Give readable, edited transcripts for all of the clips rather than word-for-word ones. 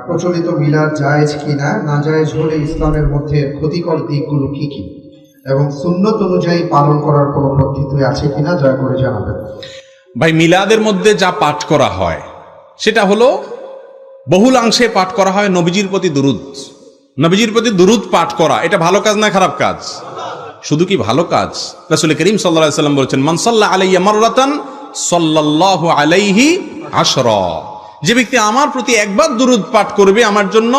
প্রচলিত মিলাদ জায়েজ কিনা, না জায়েজ হলে ইসলামের মধ্যে ক্ষতিকর দিকগুলো কি কি, এবং সুন্নত অনুযায়ী পালন করার কোনো পদ্ধতি আছে কিনা দয়া করে জানাবেন। ভাই, মিলাদের মধ্যে যা পাঠ করা হয় সেটা হলো বহুলাংশে পাঠ করা হয় নবীজির প্রতি দুরূদ। নবীজির প্রতি দুরূদ পাঠ করা এটা ভালো কাজ না খারাপ কাজ? শুধু কি ভালো কাজ? রাসূল করিম সাল্লাল্লাহু আলাইহি ওয়াসাল্লাম বলেছেন, মান সাল্লা আলাইয়া মাররাতান সাল্লাল্লাহু আলাইহি আশরা। যে ব্যক্তি আমার প্রতি একবার দুরূদ পাঠ করবে, আমার জন্য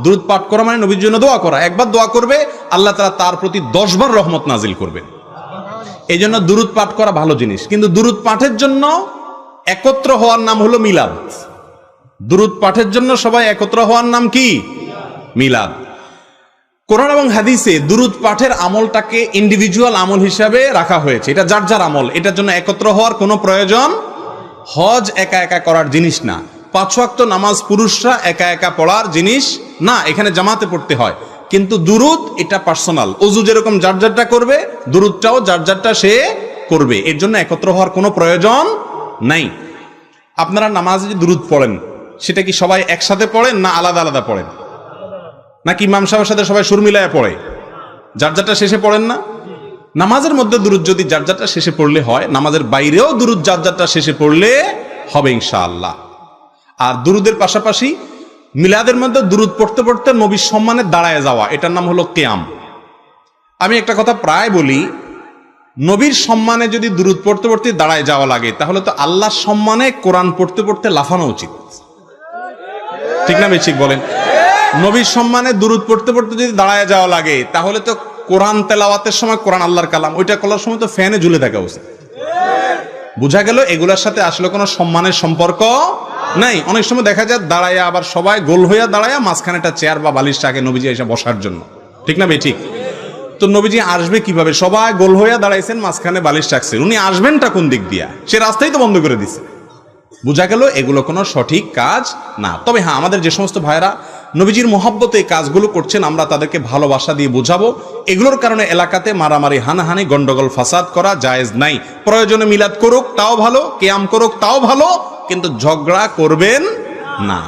দুরূদ পাঠ করা মানে নবীর জন্য দোয়া করা, একবার দোয়া করবে আল্লাহ তাআলা তার প্রতি 10 বার রহমত নাজিল করবেন। এই জন্য দুরূদ পাঠ করা ভালো জিনিস, কিন্তু দুরূদ পাঠের জন্য একত্র হওয়ার নাম হলো মিলাদ। দুরূদ পাঠের জন্য সবাই একত্র হওয়ার নাম কি? মিলাদ। কোরআন এবং হাদিসে দুরূদ পাঠের আমলটাকে ইন্ডিভিজুয়াল আমল হিসাবে রাখা হয়েছে, এটা যার যার আমল, এটার জন্য একত্র হওয়ার কোনো প্রয়োজন। হজ একা একা করার জিনিস না, 5 ওয়াক্ত নামাজ পুরুষরা একা একা পড়ার জিনিস না, এখানে জামাতে পড়তে হয়। কিন্তু দুরূদ এটা পার্সোনাল, ওযু যেরকম যার যারটা করবে, দুরূদটাও যার যারটা সে করবে, এর জন্য একত্র হওয়ার কোনো প্রয়োজন নাই। আপনারা নামাজে যে দুরূদ পড়েন সেটা কি সবাই একসাথে পড়েন না আলাদা আলাদা পড়েন? নাকি ইমাম সাহেবের সাথে সবাই সুর মিলায় পড়ে? যার যারটা শেষে পড়েন না? নামাজের মধ্যে দুরূদ যদি যার যারটা শেষে পড়লে হয়, নামাজের বাইরেও দুরূদ যার যারটা শেষে পড়লে হবে ইনশাআল্লাহ। আর দুরূদের পাশাপাশি মিলাদের মধ্যে দুরূদ পড়তে পড়তে নবীর সম্মানে দাঁড়ায় যাওয়া, এটার নাম হলো কিয়াম। আমি একটা কথা প্রায় বলি, নবীর সম্মানে যদি দুরূদ পড়তে পড়তে দাঁড়ায় যাওয়া লাগে, তাহলে তো আল্লাহর সম্মানে কোরআন পড়তে পড়তে লাফানো উচিত, ঠিক না? ঠিক বলেন। নবীর সম্মানে দুরূদ পড়তে পড়তে যদি দাঁড়ায় যাওয়া লাগে, তাহলে তো কোরআন তেলাওয়াতের সময়, কোরআন আল্লাহর কালাম, ওইটা করার সময় তো ফ্যানে ঝুলে থাকা উচিত। বোঝা গেল এগুলোর সাথে আসলে কোনো সম্মানের সম্পর্ক নাই। অনেক সময় দেখা যায় দাঁড়ায়, আবার সবাই গোল হইয়া দাঁড়ায়, মাঝখানে একটা চেয়ার বা বালিশ থাকে নবীজি এসে বসার জন্য, ঠিক না? ঠিক। তো নবীজি আসবে কিভাবে? সবাই গোল হইয়া দাঁড়াইছেন, মাঝখানে বালিশ রাখছেন, উনি আসবেনটা কোন দিক দিয়া? সে রাস্তাই তো বন্ধ করে দিছে। বোঝা গেল এগুলো কোনো সঠিক কাজ না। তবে হ্যাঁ, আমাদের যে সমস্ত ভাইরা নবীজির মহব্বতে এই কাজগুলো করছেন, আমরা তাদেরকে ভালোবাসা দিয়ে বোঝাবো এগুলোর কারণে এলাকাতে মারামারি, হানাহানি, গন্ডগোল, ফাসাদ করা জায়েজ নাই। প্রয়োজনে মিলাদ করুক তাও ভালো, কিয়াম করুক তাও ভালো, কিন্তু ঝগড়া করবেন না।